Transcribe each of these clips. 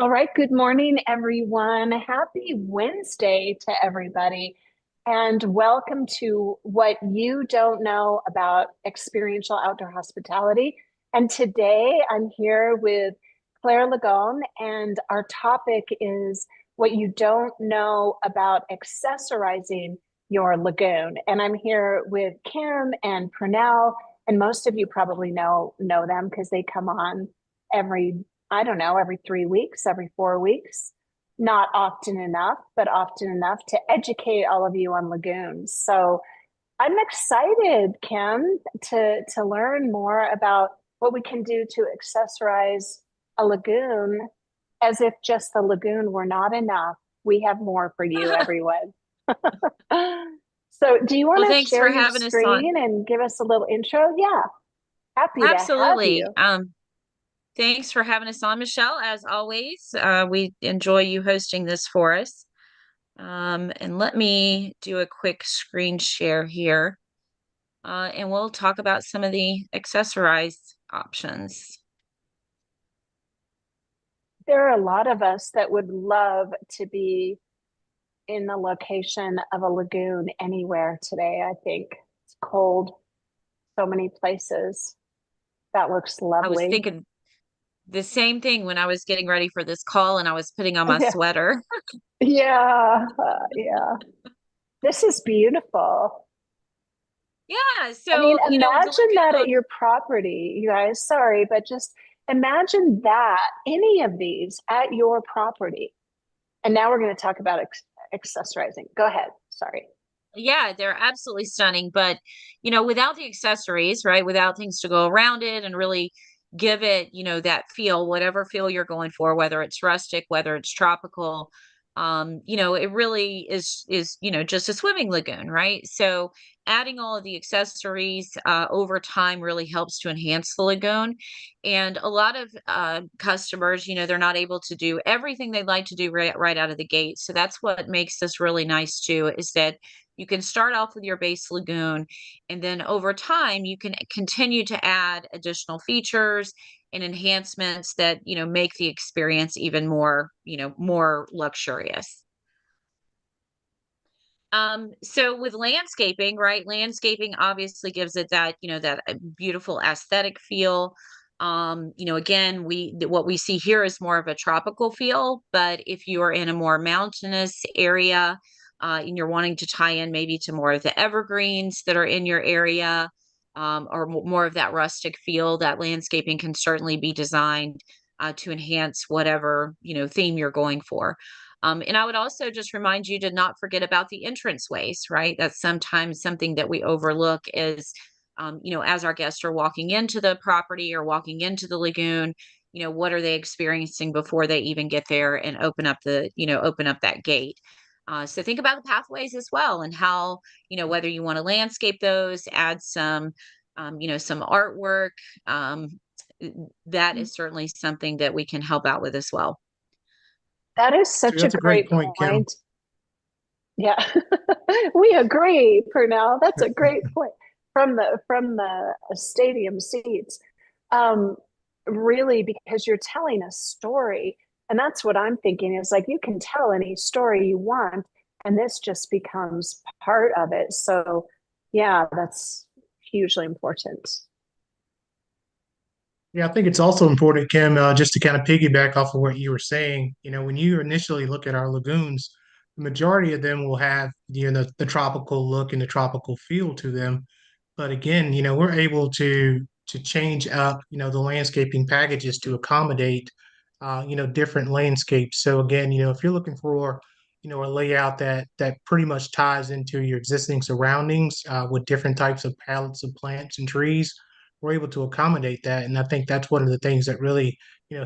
All right, good morning, everyone. Happy Wednesday to everybody, and welcome to What You Don't Know About Experiential Outdoor Hospitality. And today I'm here with Claire Lagon, and our topic is what you don't know about accessorizing your lagoon. And I'm here with Kim and Purnell, and most of you probably know them because they come on every I don't know, every 3 weeks, every 4 weeks. Not often enough, but often enough to educate all of you on lagoons. So I'm excited, Kim, to learn more about what we can do to accessorize a lagoon as if just the lagoon were not enough. We have more for you, everyone. So do you want Well, to thanks share for your having us on. screen and give us a little intro? Yeah, happy to have Absolutely. you. Thanks for having us on, Michelle. As always, we enjoy you hosting this for us. And let me do a quick screen share here, and we'll talk about some of the accessorized options. There are a lot of us that would love to be in the location of a lagoon anywhere today. I think it's cold, so many places. That looks I was lovely. thinking the same thing when I was getting ready for this call and I was putting on my Yeah, sweater. yeah. This is beautiful. Yeah, I mean, so, the imagine that at lagoon. your property, you guys. Sorry, but just imagine that any of these at your property. And now we're going to talk about accessorizing. Go ahead. Sorry. Yeah, they're absolutely stunning. But, without the accessories, right, without things to go around it and really give it, that feel, whatever feel you're going for, whether it's rustic, whether it's tropical, it really is, just a swimming lagoon, right? So adding all of the accessories over time really helps to enhance the lagoon. And a lot of customers, they're not able to do everything they'd like to do right out of the gate. So that's what makes this really nice too, is that you can start off with your base lagoon, and then over time, you can continue to add additional features and enhancements that, make the experience even more, more luxurious. So with landscaping, right? Landscaping obviously gives it that, that beautiful aesthetic feel. Again, what we see here is more of a tropical feel, but if you are in a more mountainous area, and you're wanting to tie in maybe to more of the evergreens that are in your area, or more of that rustic feel, that landscaping can certainly be designed to enhance whatever, theme you're going for. And I would also just remind you to not forget about the entranceways, right? That's sometimes something that we overlook is, as our guests are walking into the property or walking into the lagoon, what are they experiencing before they even get there and open up that gate. So think about the pathways as well and how, whether you want to landscape those, add some artwork. That is certainly something that we can help out with as well. That is such a That's a great great point, Kim. point. Yeah, we agree, Purnell. That's a great point from the stadium seats. Um, Really, because you're telling a story, and that's what I'm thinking is like you can tell any story you want, and this just becomes part of it. So, yeah, that's hugely important. Yeah, I think it's also important, Kim, just to kind of piggyback off of what you were saying. When you initially look at our lagoons, the majority of them will have, the tropical look and the tropical feel to them. But again, we're able to change up, the landscaping packages to accommodate, different landscapes. So again, if you're looking for, a layout that pretty much ties into your existing surroundings, with different types of palettes of plants and trees, we're able to accommodate that. And I think that's one of the things that really,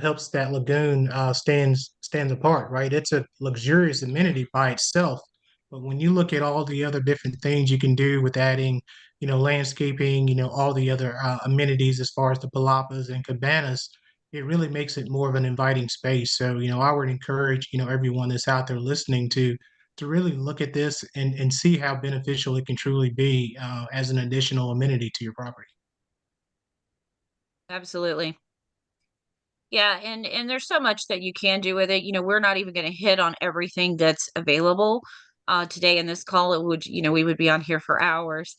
helps that lagoon stands apart, right? It's a luxurious amenity by itself. But when you look at all the other different things you can do with adding, landscaping, all the other amenities as far as the palapas and cabanas, it really makes it more of an inviting space. So, I would encourage, everyone that's out there listening to really look at this and see how beneficial it can truly be, as an additional amenity to your property. Absolutely. Yeah, and there's so much that you can do with it. We're not even going to hit on everything that's available today in this call. It would, we would be on here for hours.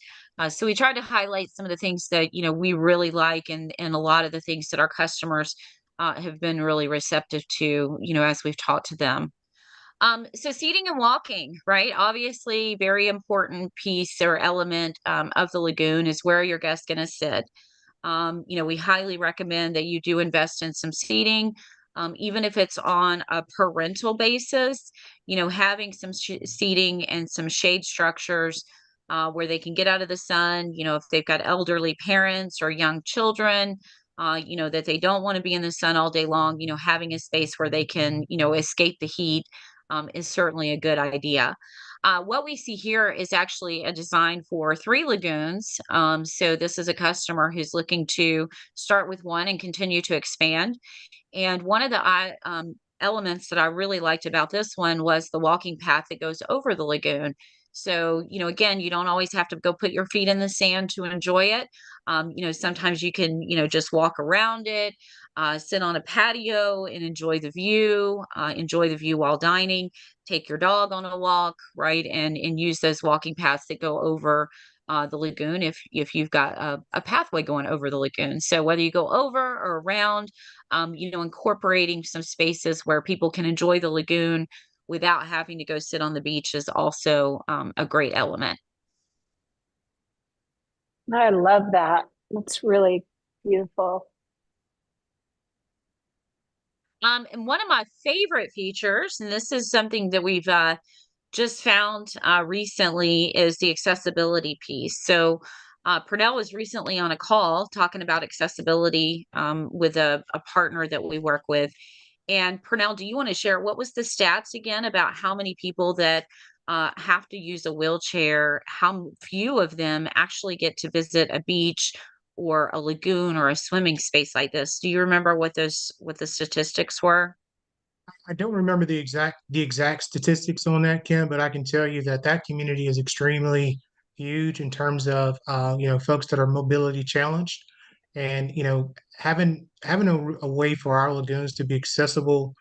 So we tried to highlight some of the things that we really like, and a lot of the things that our customers have been really receptive to. As we've talked to them. So seating and walking, right? Obviously, very important piece or element of the lagoon is where your guest's going to sit. We highly recommend that you do invest in some seating, even if it's on a parental basis, having some seating and some shade structures where they can get out of the sun, if they've got elderly parents or young children. That they don't want to be in the sun all day long, having a space where they can, escape the heat is certainly a good idea. What we see here is actually a design for three lagoons. So this is a customer who's looking to start with one and continue to expand. And one of the elements that I really liked about this one was the walking path that goes over the lagoon. So, again, you don't always have to go put your feet in the sand to enjoy it. Sometimes you can, just walk around it, sit on a patio and enjoy the view while dining, take your dog on a walk, right? And use those walking paths that go over the lagoon if you've got a pathway going over the lagoon. So whether you go over or around, incorporating some spaces where people can enjoy the lagoon without having to go sit on the beach is also a great element. I love that. It's really beautiful. And one of my favorite features, and this is something that we've just found recently, is the accessibility piece. So, Purnell was recently on a call talking about accessibility with a partner that we work with. And Purnell, do you want to share what was the stats again about how many people that have to use a wheelchair? How few of them actually get to visit a beach or a lagoon or a swimming space like this? Do you remember what the statistics were? I don't remember the exact statistics on that, Kim, but I can tell you that that community is extremely huge in terms of folks that are mobility challenged, and having a way for our lagoons to be accessible,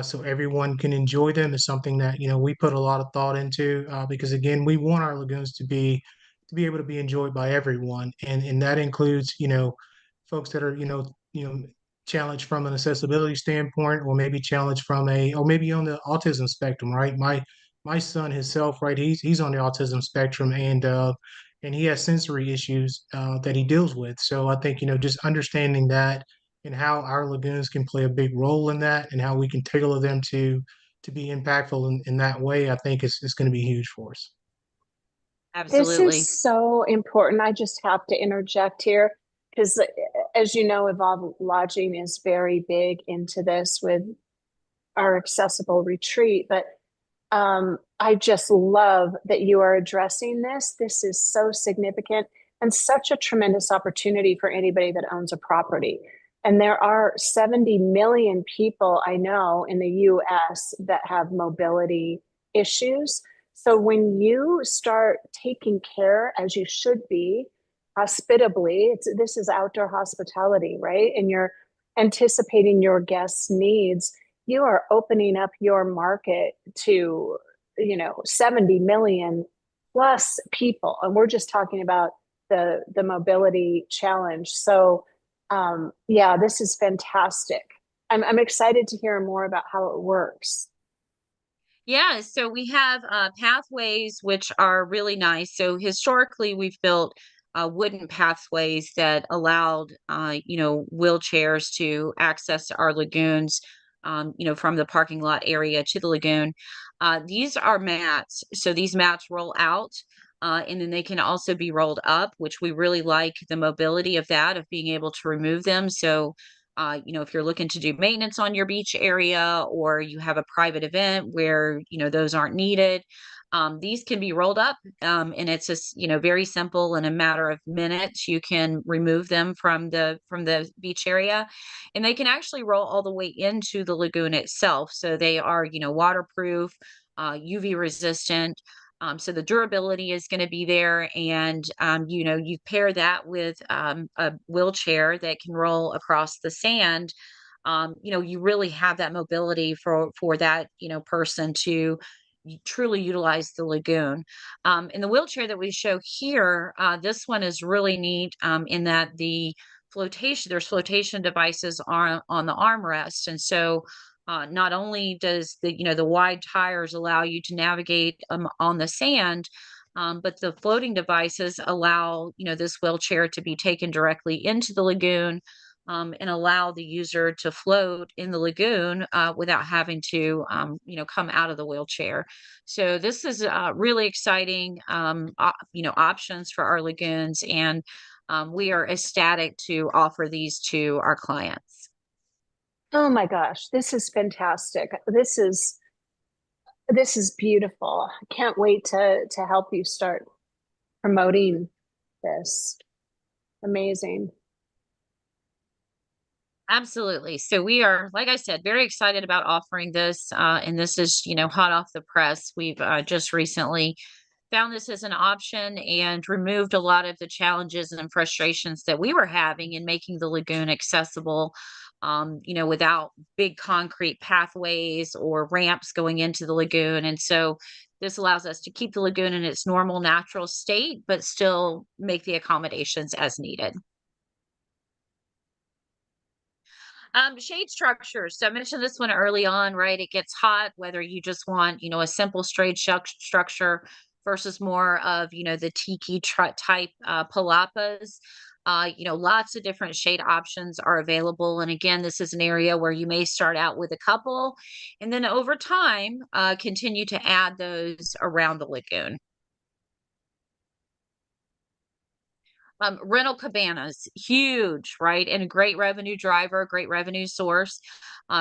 so everyone can enjoy them is something that we put a lot of thought into, because again we want our lagoons to be able to be enjoyed by everyone, and that includes folks that are challenged from an accessibility standpoint, or maybe challenged from or maybe on the autism spectrum, right? My son himself, right? He's on the autism spectrum, and he has sensory issues that he deals with. So I think just understanding that and how our lagoons can play a big role in that, and how we can tailor them to be impactful in that way, I think is going to be huge for us. This is Absolutely. so important. I just have to interject here because, as you know, Evolve Lodging is very big into this with our accessible retreat. But I just love that you are addressing this. This is so significant and such a tremendous opportunity for anybody that owns a property. And there are 70 million people I know in the US that have mobility issues. So when you start taking care, as you should be, hospitably, this is outdoor hospitality, right? And you're anticipating your guests' needs, you are opening up your market to 70 million plus people, and we're just talking about the mobility challenge. So yeah, this is fantastic. I'm excited to hear more about how it works. Yeah, so we have pathways which are really nice. So historically, we've built wooden pathways that allowed, wheelchairs to access our lagoons, from the parking lot area to the lagoon. These are mats. So these mats roll out, and then they can also be rolled up, which we really like the mobility of that, of being able to remove them. So if you're looking to do maintenance on your beach area, or you have a private event where, those aren't needed, these can be rolled up. And it's just, very simple. In a matter of minutes, you can remove them from the beach area, and they can actually roll all the way into the lagoon itself. So they are, waterproof, UV resistant. So the durability is going to be there, and you pair that with a wheelchair that can roll across the sand. you really have that mobility for that, person to truly utilize the lagoon. In the wheelchair that we show here, this one is really neat, in that there's flotation devices on the armrest. And so not only does the wide tires allow you to navigate on the sand, but the floating devices allow, this wheelchair to be taken directly into the lagoon, and allow the user to float in the lagoon without having to, come out of the wheelchair. So this is really exciting, options for our lagoons, and we are ecstatic to offer these to our clients. Oh my gosh, this is fantastic. This is beautiful. I can't wait to help you start promoting this. Amazing. Absolutely. So we are, like I said, very excited about offering this. And this is, hot off the press. We've just recently found this as an option and removed a lot of the challenges and frustrations that we were having in making the lagoon accessible, without big concrete pathways or ramps going into the lagoon. And so this allows us to keep the lagoon in its normal, natural state, but still make the accommodations as needed. Shade structures. So I mentioned this one early on, right? It gets hot, whether you just want, a simple straight structure versus more of, the tiki type palapas. Lots of different shade options are available. And again, this is an area where you may start out with a couple and then over time, continue to add those around the lagoon. Rental cabanas, huge, right? And a great revenue driver, great revenue source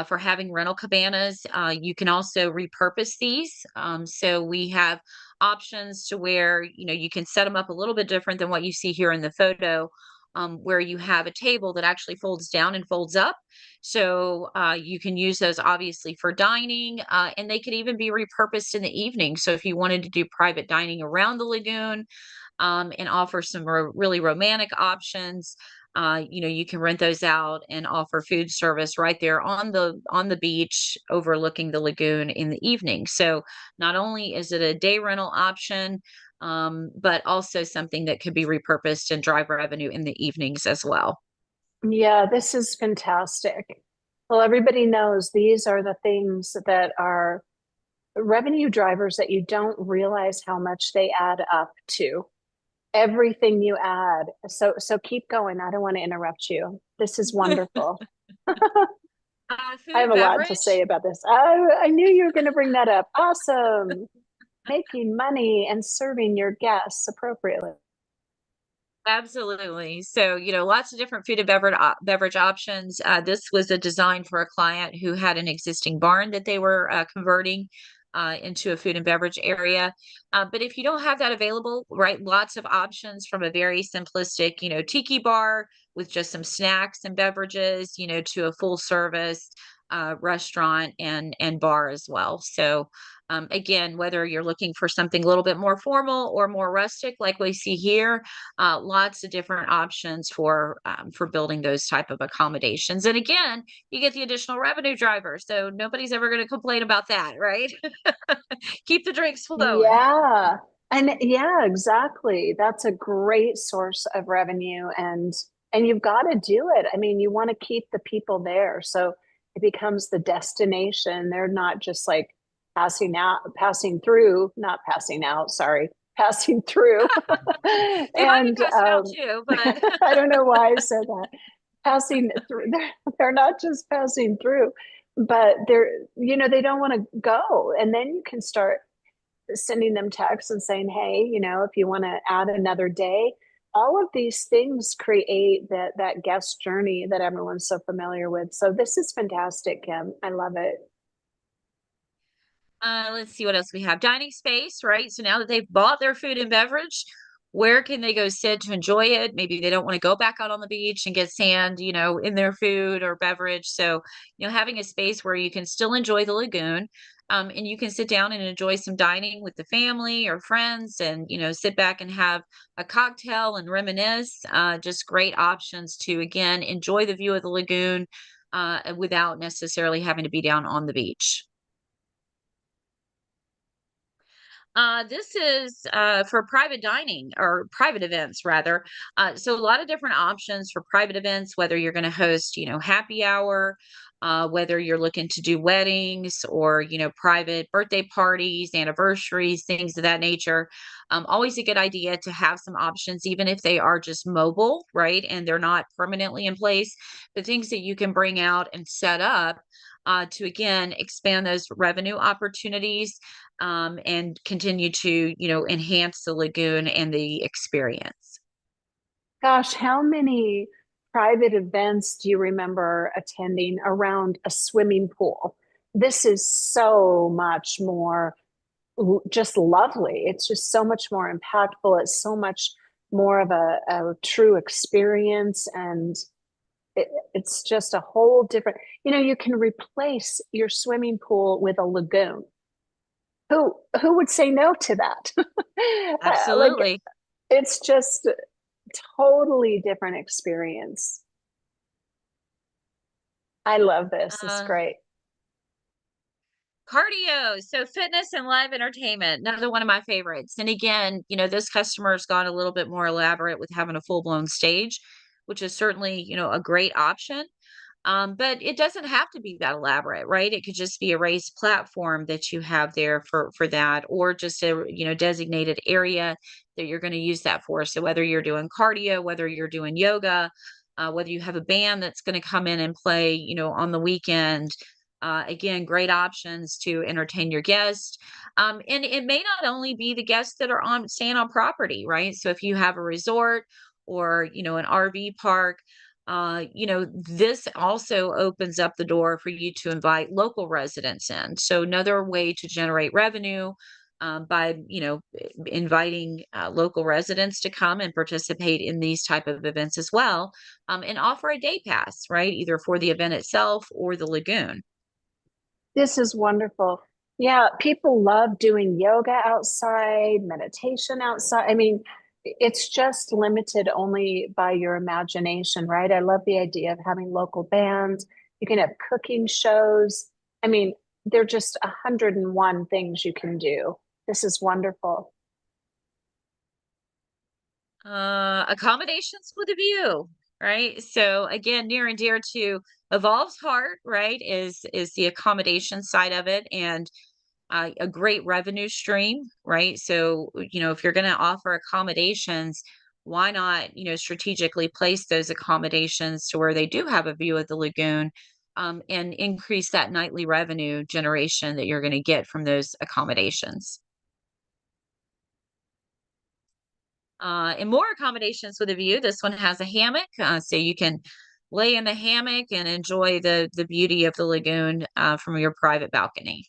for having rental cabanas. You can also repurpose these. So we have options to where, you can set them up a little bit different than what you see here in the photo. Where you have a table that actually folds down and folds up. So you can use those obviously for dining, and they could even be repurposed in the evening. So if you wanted to do private dining around the lagoon, and offer some really romantic options. You can rent those out and offer food service right there on the beach overlooking the lagoon in the evening. So not only is it a day rental option, but also something that could be repurposed and drive revenue in the evenings as well. Yeah, this is fantastic. Well, everybody knows these are the things that are revenue drivers that you don't realize how much they add up to. Everything you add. So keep going. I don't want to interrupt you. This is wonderful. Food I have and a lot to say beverage. about this. I knew you were going to bring that up. Awesome. Making money and serving your guests appropriately. Absolutely. So, lots of different food and beverage options. This was a design for a client who had an existing barn that they were converting into a food and beverage area. But if you don't have that available, right, lots of options from a very simplistic, tiki bar with just some snacks and beverages, to a full service restaurant and bar as well. So, again, whether you're looking for something a little bit more formal or more rustic, like we see here, lots of different options for building those type of accommodations. And again, you get the additional revenue driver, so nobody's ever going to complain about that, right? Keep the drinks flowing. Yeah. And yeah, exactly. That's a great source of revenue and you've got to do it. I mean, you want to keep the people there. So it becomes the destination. They're not just like passing through, not passing out, sorry, passing through. They might be And passing out too, but I don't know why I said that. Passing through, they're not just passing through, but they don't want to go. And then you can start sending them texts and saying, hey, if you want to add another day, all of these things create that guest journey that everyone's so familiar with. So this is fantastic, Kim. I love it. let's see what else we have. Dining space, right? So now that they've bought their food and beverage, where can they go sit to enjoy it? Maybe they don't want to go back out on the beach and get sand, in their food or beverage. So, having a space where you can still enjoy the lagoon, and you can sit down and enjoy some dining with the family or friends and, sit back and have a cocktail and reminisce. Just great options to, again, enjoy the view of the lagoon, without necessarily having to be down on the beach. This is for private dining or private events, rather. So a lot of different options for private events, whether you're going to host, happy hour, whether you're looking to do weddings or, private birthday parties, anniversaries, things of that nature. Always a good idea to have some options, even if they are just mobile, right? And they're not permanently in place, but things that you can bring out and set up to again expand those revenue opportunities and continue to, enhance the lagoon and the experience. Gosh, how many private events do you remember attending around a swimming pool? This is so much more just lovely. It's just so much more impactful. It's so much more of a true experience. And it's just a whole different, you can replace your swimming pool with a lagoon. Who would say no to that? Like, Absolutely. it's just totally different experience. I love this. It's Uh, great. Cardio, so fitness and live entertainment, another one of my favorites. And again, this customer's gone a little bit more elaborate with having a full-blown stage, which is certainly, a great option. But it doesn't have to be that elaborate, right? It could just be a raised platform that you have there for that, or just a designated area that you're going to use that for. So whether you're doing cardio, whether you're doing yoga, whether you have a band that's going to come in and play, on the weekend. Again, great options to entertain your guests. And it may not only be the guests that are staying on property, right? So if you have a resort or, an RV park, this also opens up the door for you to invite local residents in. So another way to generate revenue by, inviting local residents to come and participate in these type of events as well, and offer a day pass, right? Either for the event itself or the lagoon. This is wonderful. Yeah, people love doing yoga outside, meditation outside. I mean, it's just limited only by your imagination, right? I love the idea of having local bands. You can have cooking shows. I mean, there are just 101 things you can do. This is wonderful. Accommodations with a view, right? So again, near and dear to Evolve's heart, right, is the accommodation side of it, and a great revenue stream, right? So if you're going to offer accommodations, why not strategically place those accommodations to where they do have a view of the lagoon, and increase that nightly revenue generation that you're going to get from those accommodations. And more accommodations with a view. This one has a hammock, so you can lay in the hammock and enjoy the beauty of the lagoon from your private balcony.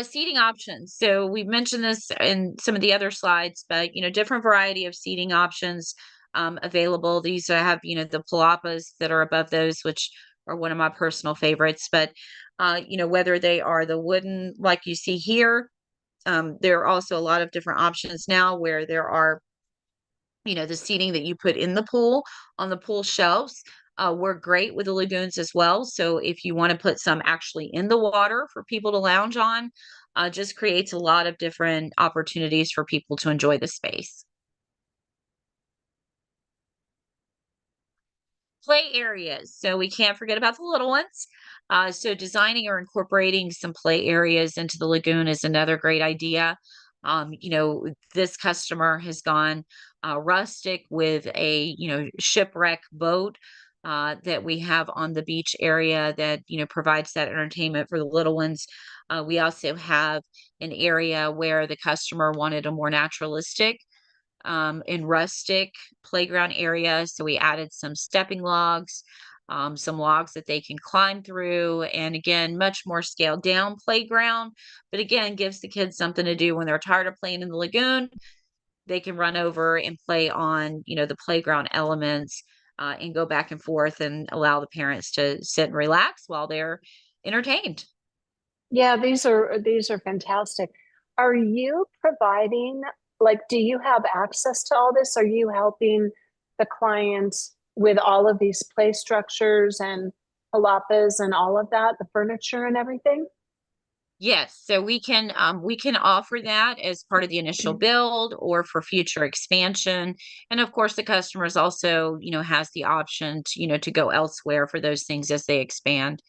Seating options. So we've mentioned this in some of the other slides, but different variety of seating options available. These have the palapas that are above those, which are one of my personal favorites. But whether they are the wooden, like you see here. There are also a lot of different options now where there are, the seating that you put in the pool on the pool shelves. Work great with the lagoons as well. So if you want to put some actually in the water for people to lounge on, just creates a lot of different opportunities for people to enjoy the space. Play areas. So we can't forget about the little ones. So designing or incorporating some play areas into the lagoon is another great idea. This customer has gone rustic with a, shipwreck boat that we have on the beach area that, provides that entertainment for the little ones. We also have an area where the customer wanted a more naturalistic in rustic playground area. So we added some stepping logs, some logs that they can climb through, and again, much more scaled down playground. But again, gives the kids something to do when they're tired of playing in the lagoon. They can run over and play on, the playground elements, and go back and forth and allow the parents to sit and relax while they're entertained. Yeah, these are fantastic. Are you providing, like, do you have access to all this? Are you helping the client with all of these play structures and palapas and all of that, the furniture and everything? Yes, so we can offer that as part of the initial build or for future expansion. And of course, the customers also, has the option to, to go elsewhere for those things as they expand.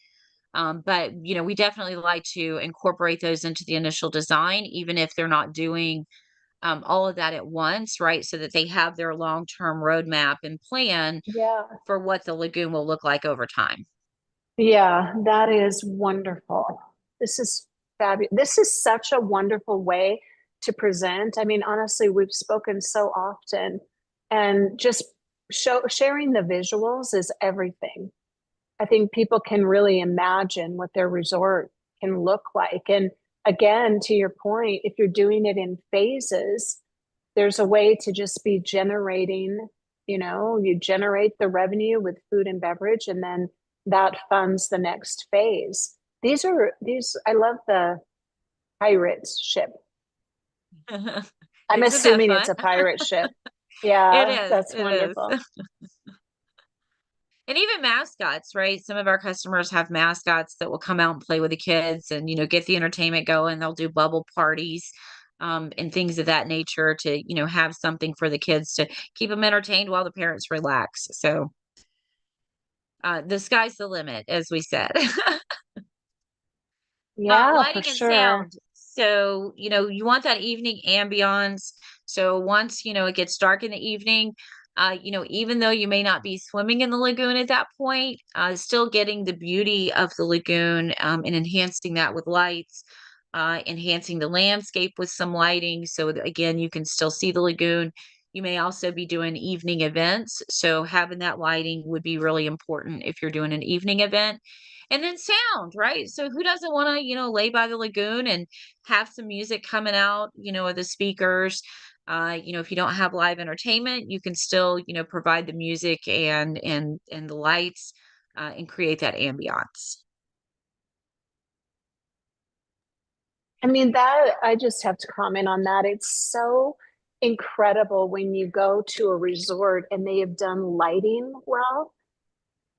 But we definitely like to incorporate those into the initial design, even if they're not doing all of that at once, right? So that they have their long-term roadmap and plan Yeah. for what the lagoon will look like over time. Yeah, that is wonderful. This is fabulous. This is such a wonderful way to present. I mean, honestly, we've spoken so often, and just sharing the visuals is everything. I think people can really imagine what their resort can look like. And again, to your point, if you're doing it in phases, there's a way to just be generating, you generate the revenue with food and beverage, and then that funds the next phase. I love the pirate ship. I'm Isn't that assuming it's fun? a pirate ship. It Yeah, is. that's It is. wonderful. And even mascots, right? Some of our customers have mascots that will come out and play with the kids and, get the entertainment going. They'll do bubble parties, and things of that nature to, have something for the kids to keep them entertained while the parents relax. So, the sky's the limit, as we said. Yeah, for Lighting and sure. sound. So, you want that evening ambiance. So once, it gets dark in the evening, even though you may not be swimming in the lagoon at that point, still getting the beauty of the lagoon, and enhancing that with lights, enhancing the landscape with some lighting. So that, again, you can still see the lagoon. You may also be doing evening events. So having that lighting would be really important if you're doing an evening event. And then sound, right? So who doesn't want to, lay by the lagoon and have some music coming out, of the speakers. If you don't have live entertainment, you can still, provide the music and the lights, and create that ambiance. I mean, that I just have to comment on that. It's so incredible when you go to a resort and they have done lighting well.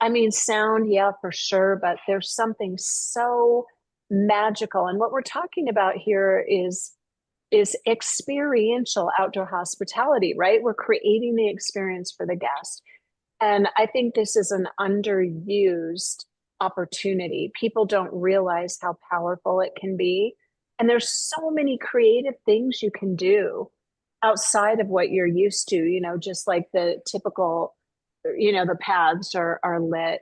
I mean, sound, yeah, for sure, but there's something so magical. And what we're talking about here is experiential outdoor hospitality, right? We're creating the experience for the guest. And I think this is an underused opportunity. People don't realize how powerful it can be. And there's so many creative things you can do outside of what you're used to, just like the typical, the paths are lit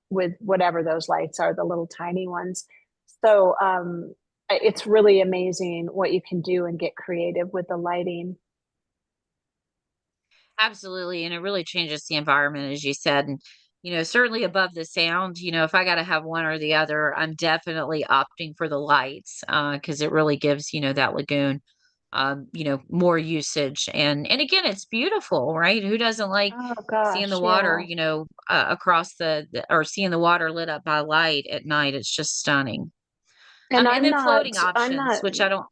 with whatever those lights are, the little tiny ones. So it's really amazing what you can do and get creative with the lighting. Absolutely, and it really changes the environment, as you said, and, certainly above the sound, if I gotta have one or the other, I'm definitely opting for the lights, because it really gives, that lagoon, more usage, and again, it's beautiful, right? Who doesn't like Oh seeing the gosh, water, yeah. across or seeing the water lit up by light at night? It's just stunning. And And then floating I'm options, not, which I don't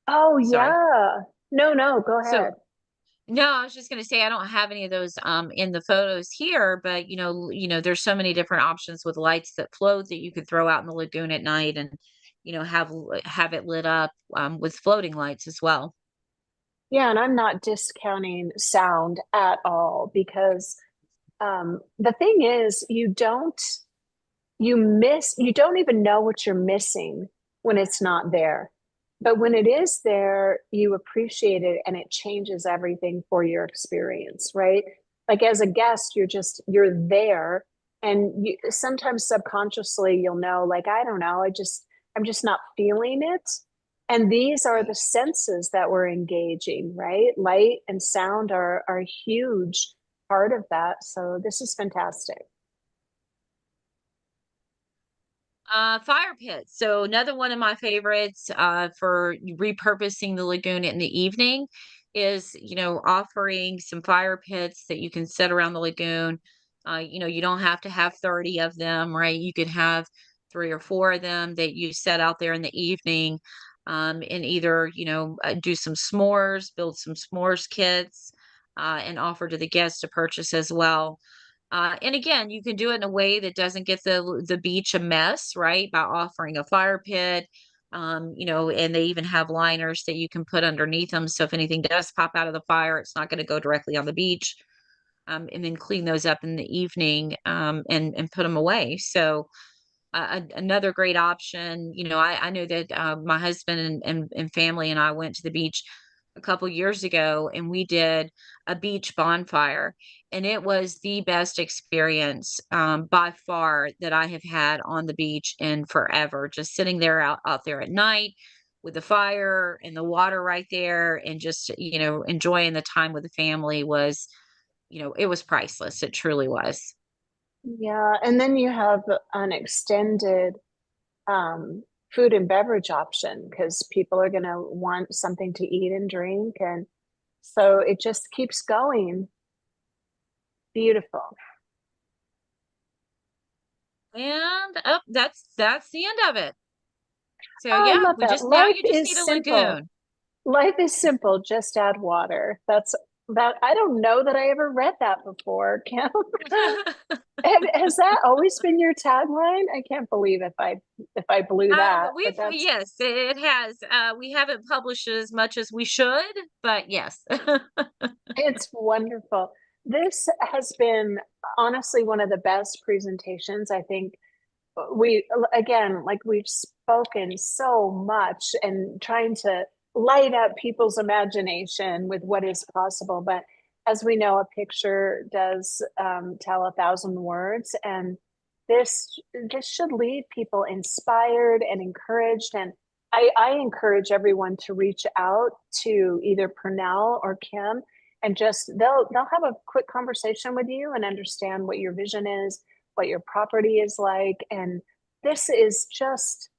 oh sorry. yeah. No, no, go So ahead. no, I was just gonna say I don't have any of those, in the photos here, but, there's so many different options with lights that float that you could throw out in the lagoon at night and, have it lit up, with floating lights as well. Yeah, and I'm not discounting sound at all because the thing is, you don't even know what you're missing when it's not there. But when it is there, you appreciate it and it changes everything for your experience, right? Like as a guest, you're there and you sometimes subconsciously you'll know, like, I don't know, I'm just not feeling it. And these are the Right. senses that we're engaging, right? Light and sound are a huge part of that. So this is fantastic. Fire pits. So another one of my favorites, for repurposing the lagoon in the evening is, offering some fire pits that you can set around the lagoon. You don't have to have 30 of them, right? You could have 3 or 4 of them that you set out there in the evening, and either, do some s'mores, build some s'mores kits, and offer to the guests to purchase as well. And again, you can do it in a way that doesn't get the beach a mess, right? By offering a fire pit, and they even have liners that you can put underneath them. So if anything does pop out of the fire, it's not going to go directly on the beach. And then clean those up in the evening, and put them away. So another great option. I know that my husband and family and I went to the beach a couple years ago, and we did a beach bonfire, and it was the best experience by far that I have had on the beach in forever. Just sitting there out there at night with the fire and the water right there, and just enjoying the time with the family was, it was priceless. It truly was. Yeah, and then you have an extended um, food and beverage option because people are going to want something to eat and drink. And so it just keeps going. Beautiful. And oh, that's the end of it. So Oh, I yeah, love we that. just now Life you just need is a simple. lagoon. Life is simple. Just add water. That's that. I don't know that I ever read that before, Kim. Has that always been your tagline? I can't believe if I blew that, but that's Yes, it has. We haven't published it as much as we should, but yes. it's wonderful. This has been honestly one of the best presentations. I think we, again, like we've spoken so much and trying to light up people's imagination with what is possible. But as we know, a picture does tell 1,000 words, and this this should leave people inspired and encouraged. And I encourage everyone to reach out to either Pernell or Kim, and just they'll have a quick conversation with you and understand what your vision is, what your property is like. And this is just,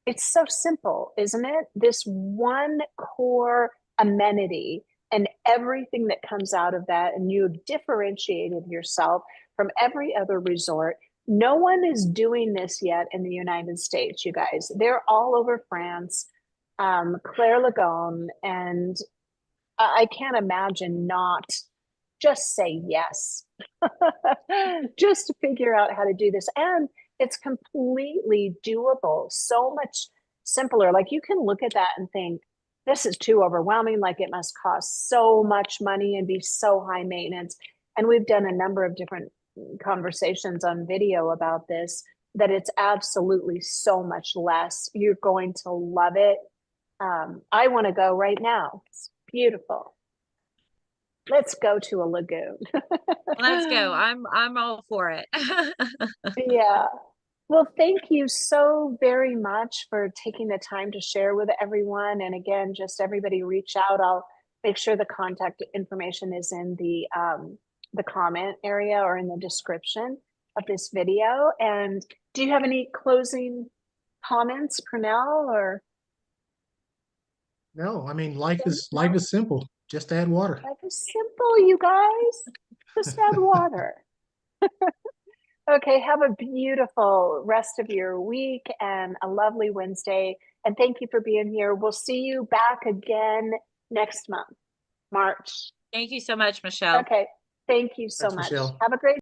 it's so simple, isn't it? This one core amenity and everything that comes out of that. And you've differentiated yourself from every other resort. No one is doing this yet in the United States, you guys. They're all over France, Claire Lagon, and I can't imagine not just say yes. Just to figure out how to do this. And it's completely doable, so much simpler. Like you can look at that and think, this is too overwhelming. Like it must cost so much money and be so high maintenance. And we've done a number of different conversations on video about this, that it's absolutely so much less. You're going to love it. I want to go right now. It's beautiful. Let's go to a lagoon. Let's go. I'm all for it. Yeah. Well, thank you so very much for taking the time to share with everyone. And again, just everybody reach out. I'll make sure the contact information is in the comment area or in the description of this video. And do you have any closing comments, Pernell, or No, I mean life is simple. Just add water. life is simple, you guys. Just add water. Okay, have a beautiful rest of your week and a lovely Wednesday. And thank you for being here. We'll see you back again next month, March. Thank you so much, Michelle. Okay, thank you so Thanks, much. Michelle. Have a great